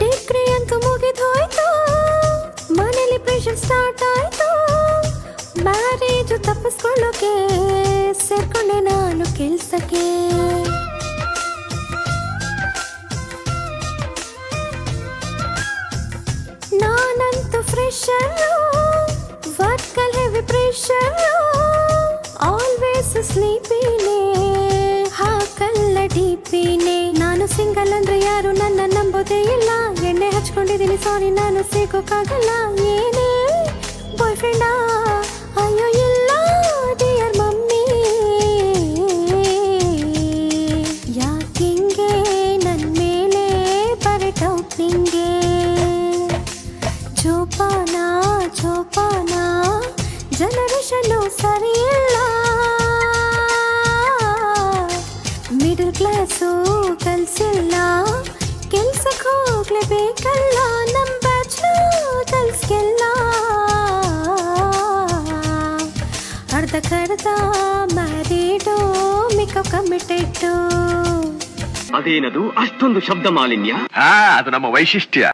Degree ಅಂತೂ ಮುಗಿದೋಯ್ತು, ಮನೇಲಿ ಪ್ರೆಷರ್ ಸ್ಟಾರ್ಟ್ ಆಯ್ತು. ಮ್ಯಾರೇಜು ತಪ್ಪಿಸ್ಕೊಳ್ಳೋಕೆ ಸೇರ್ಕೊಂಡೆ ನಾನು ಕೆಲ್ಸಕ್ಕೆ. ನಾನಂತೂ ಫ್ರೆಶರ್, ವರ್ಕಲ್ ಹೆವಿ ಪ್ರೆಷರ್, ಆಲ್ವೇಸ್ ಸ್ಲೀಪಿನೇ, ಹಾಕಲ್ಲ ಡಿಪಿನೇ. ನಾನು ಸಿಂಗಲ್ ಅಂದ್ರೆ ಯಾರು ನನ್ನ ನಂಬೋದೇ ಇಲ್ಲ. ಎಣ್ಣೆ ಹಚ್ಕೊಂಡಿದ್ದೀನಿ ಸಾರಿ ನಾನು ಸಿಗೋಕ್ಕಾಗಲ್ಲ. ಏನೇ ಬಾಯ್ ಫ್ರೆಂಡಾ? ಅಯ್ಯೋ ಇಲ್ಲ ಡಿಯರ್ ಮಮ್ಮಿ. ಯಾಕಿಂಗೆ ನನ್ನ ಮೇಲೆ ಬರೆ ಡೌಟ್ ನಿಂಗೆ? ಜೋಪಾನ ಜೋಪಾನ, ಜನರೇಷನ್ನು ಸರಿಯಿಲ್ಲ. ಮಿಡಲ್ ಕ್ಲಾಸು ಕಲ್ಸಿಲ್ಲ, ಕೆಲ್ಸಕ್ಕೆ ಹೋಗ್ಲೇಬೇಕಲ್ಲ. ನಮ್ಮ ಬ್ಯಾಚುಲರ್ ಕಲ್ಸ್ಗೆಲ್ಲ ಅರ್ಧಕ್ಕರ್ಧ ಮ್ಯಾರಿಡು, ಮೇಕಪ್ ಕಮಿಟೆಡ್. ಅದೇನದು ಅಷ್ಟೊಂದು ಶಬ್ದ ಮಾಲಿನ್ಯ? ಅದು ನಮ್ಮ ವೈಶಿಷ್ಟ್ಯ.